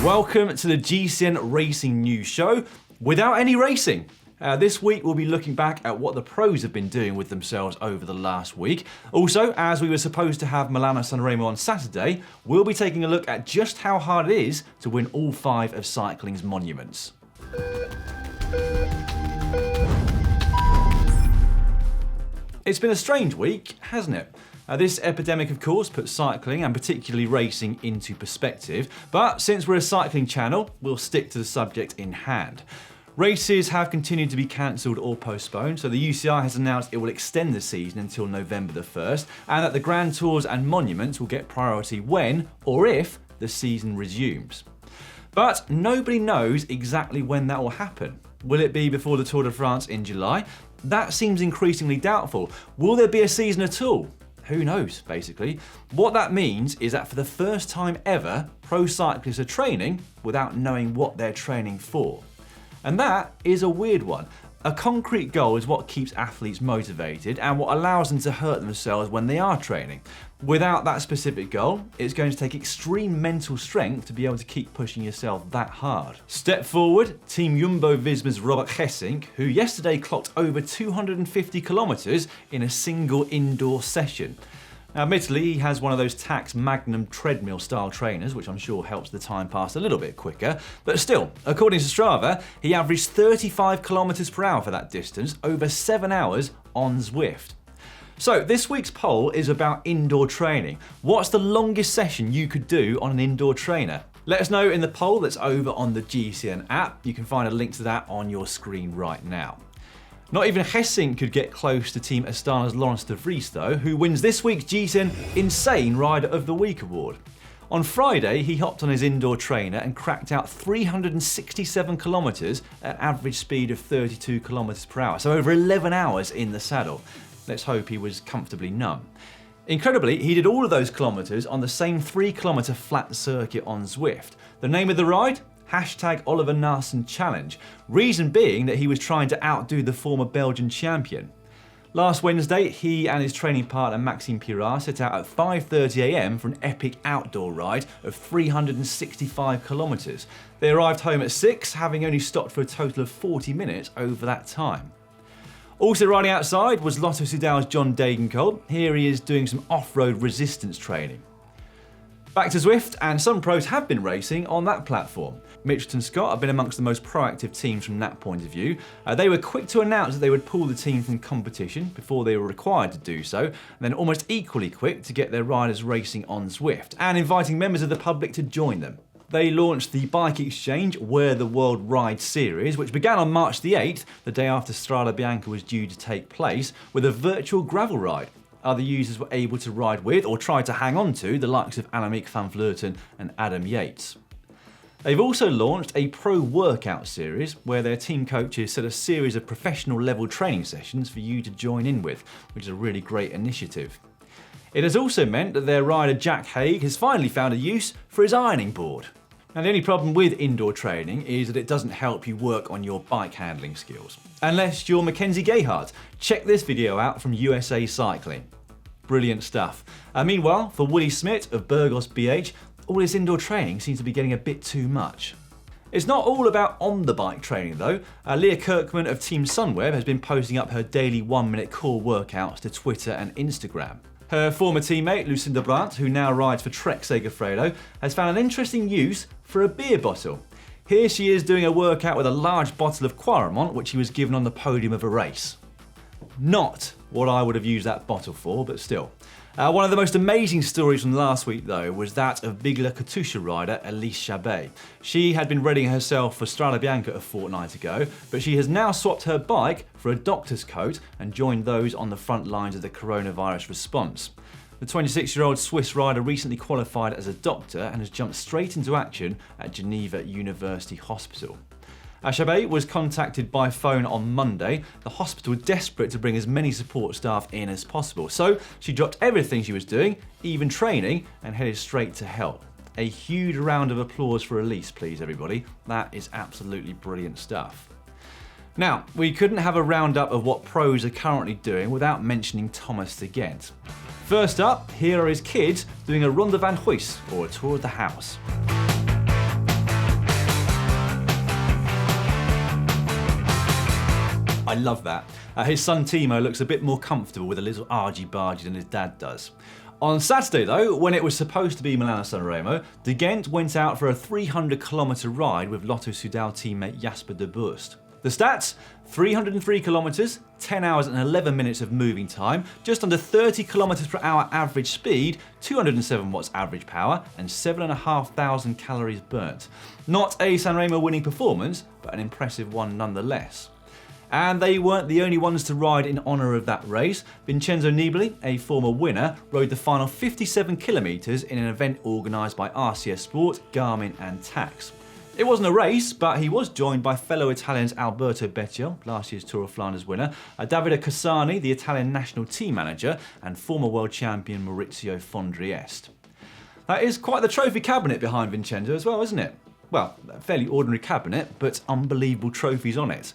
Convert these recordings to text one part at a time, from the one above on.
Welcome to the GCN Racing News Show without any racing. This week we'll be looking back at what the pros have been doing with themselves over the last week. Also, as we were supposed to have Milan and Remo on Saturday, we'll be taking a look at just how hard it is to win all 5 of cycling's monuments. It's been a strange week, hasn't it? This epidemic, of course, puts cycling and particularly racing into perspective, but since we're a cycling channel, we'll stick to the subject in hand. Races have continued to be cancelled or postponed, so the UCI has announced it will extend the season until November the 1st, and that the Grand Tours and Monuments will get priority when, or if, the season resumes. But nobody knows exactly when that will happen. Will it be before the Tour de France in July? That seems increasingly doubtful. Will there be a season at all? Who knows, basically. What that means is that for the first time ever, pro cyclists are training without knowing what they're training for. And that is a weird one. A concrete goal is what keeps athletes motivated and what allows them to hurt themselves when they are training. Without that specific goal, it's going to take extreme mental strength to be able to keep pushing yourself that hard. Step forward, Team Jumbo-Visma's Robert Gesink, who yesterday clocked over 250 kilometres in a single indoor session. Now, admittedly, he has one of those Tax Magnum treadmill style trainers, which I'm sure helps the time pass a little bit quicker. But still, according to Strava, he averaged 35 kilometers per hour for that distance, over 7 hours on Zwift. So this week's poll is about indoor training. What's the longest session you could do on an indoor trainer? Let us know in the poll that's over on the GCN app. You can find a link to that on your screen right now. Not even Gesink could get close to Team Astana's Laurens de Vries though, who wins this week's GCN Insane Rider of the Week award. On Friday, he hopped on his indoor trainer and cracked out 367 kilometres at an average speed of 32 kilometres per hour, so over 11 hours in the saddle. Let's hope he was comfortably numb. Incredibly, he did all of those kilometres on the same 3-kilometre flat circuit on Zwift. The name of the ride? #Oliver Naesen Challenge. Reason being that he was trying to outdo the former Belgian champion. Last Wednesday, he and his training partner Maxime Pirard set out at 5:30 AM for an epic outdoor ride of 365 kilometres. They arrived home at 6, having only stopped for a total of 40 minutes over that time. Also riding outside was Lotto Soudal's John Degenkolb. Here he is doing some off-road resistance training. Back to Zwift, and some pros have been racing on that platform. Mitchelton Scott have been amongst the most proactive teams from that point of view. They were quick to announce that they would pull the team from competition before they were required to do so, and then almost equally quick to get their riders racing on Zwift, and inviting members of the public to join them. They launched the bike exchange Where the World Rides series, which began on March the 8th, the day after Strada Bianca was due to take place, with a virtual gravel ride. Other users were able to ride with, or try to hang on to, the likes of Annemiek van Vleuten and Adam Yates. They've also launched a pro workout series where their team coaches set a series of professional level training sessions for you to join in with, which is a really great initiative. It has also meant that their rider Jack Haig has finally found a use for his ironing board. Now, the only problem with indoor training is that it doesn't help you work on your bike handling skills. Unless you're Mackenzie Gayhart. Check this video out from USA Cycling. Brilliant stuff. Meanwhile, for Willie Smith of Burgos BH, all this indoor training seems to be getting a bit too much. It's not all about on-the-bike training though. Leah Kirkman of Team Sunweb has been posting up her daily 1-minute core workouts to Twitter and Instagram. Her former teammate Lucinda Brandt, who now rides for Trek Segafredo, has found an interesting use for a beer bottle. Here she is doing a workout with a large bottle of Quaremont, which she was given on the podium of a race. Not what I would have used that bottle for, but still. One of the most amazing stories from last week though was that of Bigla Katusha rider Elise Chabet. She had been readying herself for Strada Bianca a fortnight ago, but she has now swapped her bike for a doctor's coat and joined those on the front lines of the coronavirus response. The 26-year-old Swiss rider recently qualified as a doctor and has jumped straight into action at Geneva University Hospital. Chabet was contacted by phone on Monday, the hospital desperate to bring as many support staff in as possible. So she dropped everything she was doing, even training, and headed straight to help. A huge round of applause for Elise, please everybody. That is absolutely brilliant stuff. Now, we couldn't have a roundup of what pros are currently doing without mentioning Thomas de Gent. First up, here are his kids doing a Ronde van Huis, or a tour of the house. I love that. His son Timo looks a bit more comfortable with a little argy-bargy than his dad does. On Saturday though, when it was supposed to be Milan-San Remo, De Gent went out for a 300-kilometre ride with Lotto Soudal teammate Jasper de Burst. The stats: 303 kilometres, 10 hours and 11 minutes of moving time, just under 30 kilometres per hour average speed, 207 watts average power, and 7,500 calories burnt. Not a Sanremo winning performance, but an impressive one nonetheless. And they weren't the only ones to ride in honour of that race. Vincenzo Nibali, a former winner, rode the final 57 kilometres in an event organised by RCS Sport, Garmin and Tax. It wasn't a race, but he was joined by fellow Italians Alberto Becchio, last year's Tour of Flanders winner, Davide Cassani, the Italian national team manager, and former world champion Maurizio Fondriest. That is quite the trophy cabinet behind Vincenzo as well, isn't it? Well, a fairly ordinary cabinet, but unbelievable trophies on it.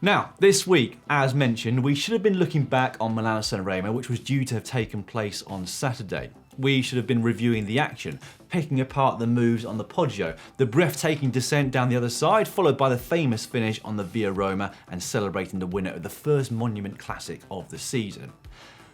Now, this week, as mentioned, we should have been looking back on Milan-San Remo, which was due to have taken place on Saturday. We should have been reviewing the action, picking apart the moves on the Poggio, the breathtaking descent down the other side, followed by the famous finish on the Via Roma, and celebrating the winner of the first Monument Classic of the season.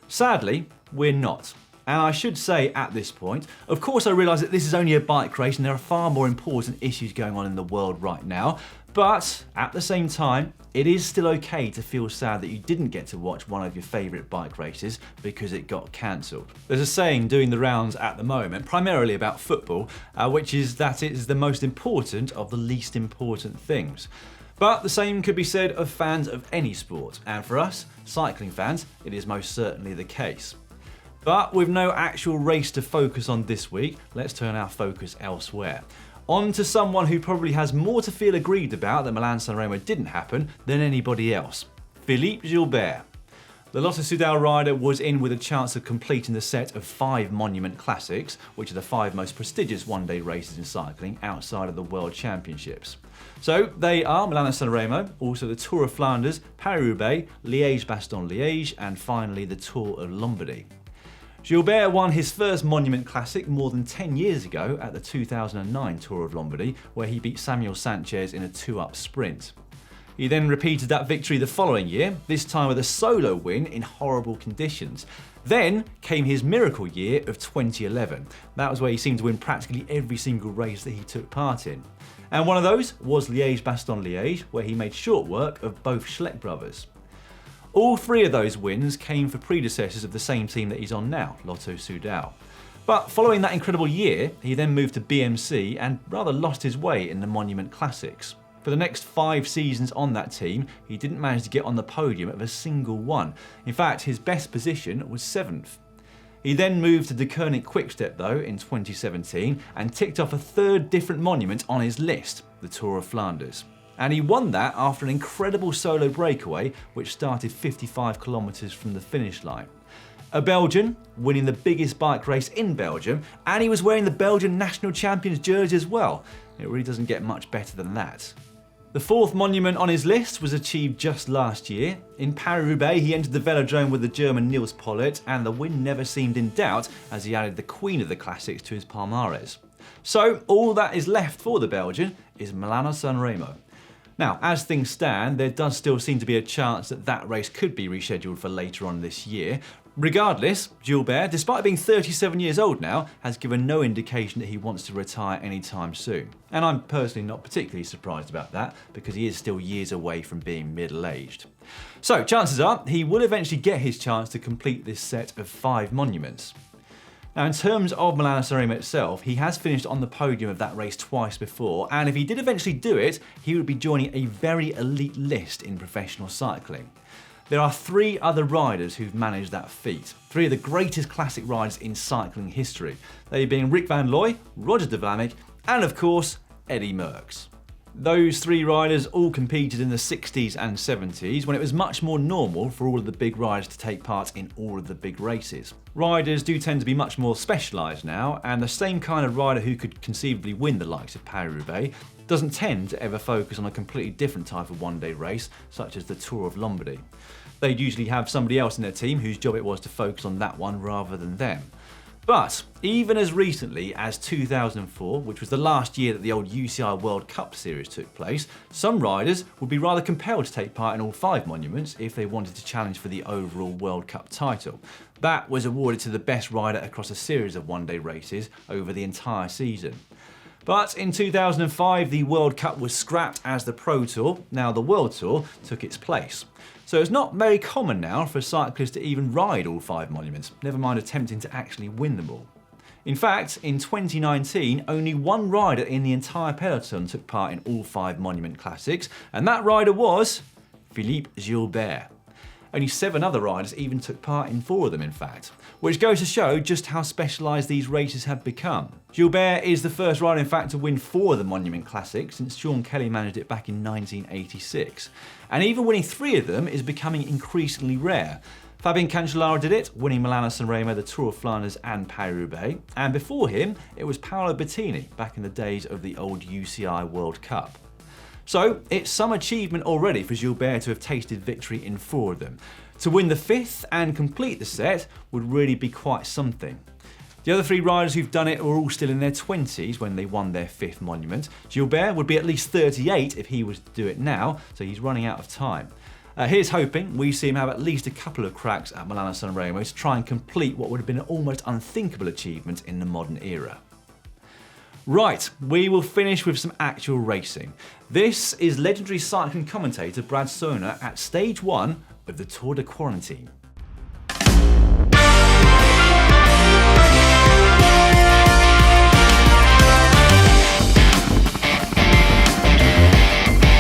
Sadly, we're not. And I should say at this point, of course I realise that this is only a bike race and there are far more important issues going on in the world right now, but at the same time, it is still okay to feel sad that you didn't get to watch one of your favourite bike races because it got cancelled. There's a saying doing the rounds at the moment, primarily about football, which is that it is the most important of the least important things. But the same could be said of fans of any sport, and for us, cycling fans, it is most certainly the case. But with no actual race to focus on this week, let's turn our focus elsewhere. On to someone who probably has more to feel aggrieved about that Milan-San Remo didn't happen than anybody else. Philippe Gilbert. The Lotto Soudal rider was in with a chance of completing the set of 5 Monument Classics, which are the 5 most prestigious one-day races in cycling outside of the World Championships. So they are Milan-San Remo, also the Tour of Flanders, Paris-Roubaix, Liège-Bastogne-Liège, and finally the Tour of Lombardy. Gilbert won his first Monument Classic more than 10 years ago at the 2009 Tour of Lombardy, where he beat Samuel Sanchez in a 2-up sprint. He then repeated that victory the following year, this time with a solo win in horrible conditions. Then came his miracle year of 2011. That was where he seemed to win practically every single race that he took part in. And one of those was Liège-Bastogne-Liège, where he made short work of both Schleck brothers. All 3 of those wins came for predecessors of the same team that he's on now, Lotto Soudal. But following that incredible year, he then moved to BMC and rather lost his way in the Monument Classics. For the next 5 seasons on that team, he didn't manage to get on the podium of a single one. In fact, his best position was 7th. He then moved to De Koning Quickstep though in 2017 and ticked off a 3rd different monument on his list, the Tour of Flanders. And he won that after an incredible solo breakaway which started 55 kilometres from the finish line. A Belgian, winning the biggest bike race in Belgium, and he was wearing the Belgian national champions jersey as well. It really doesn't get much better than that. The 4th monument on his list was achieved just last year. In Paris-Roubaix, he entered the velodrome with the German Nils Pollitt, and the win never seemed in doubt as he added the queen of the classics to his palmares. So all that is left for the Belgian is Milano-San Remo. Now, as things stand, there does still seem to be a chance that that race could be rescheduled for later on this year. Regardless, Gilbert, despite being 37 years old now, has given no indication that he wants to retire anytime soon. And I'm personally not particularly surprised about that, because he is still years away from being middle-aged. So, chances are, he will eventually get his chance to complete this set of 5 monuments. Now, in terms of Milano-San Remo itself, he has finished on the podium of that race twice before, and if he did eventually do it, he would be joining a very elite list in professional cycling. There are 3 other riders who've managed that feat, 3 of the greatest classic riders in cycling history, they being Rick van Looy, Roger de Vlaeminck, and of course, Eddy Merckx. Those 3 riders all competed in the 60s and 70s when it was much more normal for all of the big riders to take part in all of the big races. Riders do tend to be much more specialised now, and the same kind of rider who could conceivably win the likes of Paris-Roubaix doesn't tend to ever focus on a completely different type of one-day race, such as the Tour of Lombardy. They'd usually have somebody else in their team whose job it was to focus on that one rather than them. But even as recently as 2004, which was the last year that the old UCI World Cup series took place, some riders would be rather compelled to take part in all 5 monuments if they wanted to challenge for the overall World Cup title. That was awarded to the best rider across a series of one-day races over the entire season. But in 2005, the World Cup was scrapped as the Pro Tour, now the World Tour, took its place. So it's not very common now for cyclists to even ride all 5 monuments, never mind attempting to actually win them all. In fact, in 2019, only one rider in the entire peloton took part in all 5 monument classics, and that rider was Philippe Gilbert. Only 7 other riders even took part in 4 of them, in fact, which goes to show just how specialised these races have become. Gilbert is the first rider, in fact, to win 4 of the Monument Classics since Sean Kelly managed it back in 1986. And even winning 3 of them is becoming increasingly rare. Fabien Cancellara did it, winning Milan and Remo, the Tour of Flanders and Paris-Roubaix. And before him, it was Paolo Bettini, back in the days of the old UCI World Cup. So it's some achievement already for Gilbert to have tasted victory in 4 of them. To win the 5th and complete the set would really be quite something. The other 3 riders who've done it were all still in their 20s when they won their 5th monument. Gilbert would be at least 38 if he was to do it now, so he's running out of time. Here's hoping we see him have at least a couple of cracks at Milan and Remo to try and complete what would have been an almost unthinkable achievement in the modern era. Right, we will finish with some actual racing. This is legendary cycling commentator Brad Sohner at stage 1 of the Tour de Quarantine.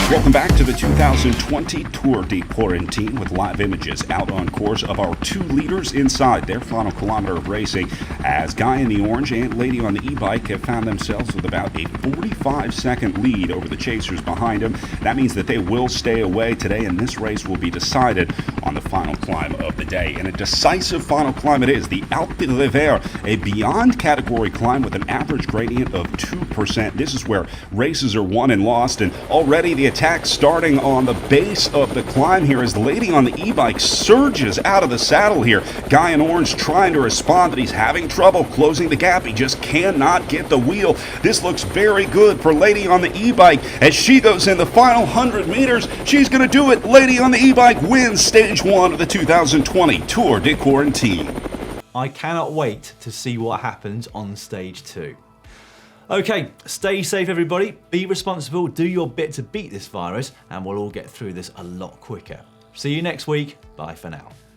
Welcome back to the 2020 Tour de Quarantine with live images out on course of our 2 leaders inside their final kilometer of racing as Guy in the orange and Lady on the e-bike have found themselves with about a 45-second lead over the chasers behind them. That means that they will stay away today, and this race will be decided on the final climb of the day. And a decisive final climb it is, the Alpe d'Huez, a beyond category climb with an average gradient of 2%. This is where races are won and lost, and already the attack starting on the base of the climb here as the Lady on the e-bike surges out of the saddle here. Guy in orange trying to respond, but he's having trouble closing the gap. He just cannot get the wheel. This looks very good for Lady on the e-bike as she goes in the final 100 meters. She's going to do it. Lady on the e-bike wins stage 1 of the 2020 Tour de Quarantine. I cannot wait to see what happens on stage 2. Okay, stay safe everybody, be responsible, do your bit to beat this virus, and we'll all get through this a lot quicker. See you next week, bye for now.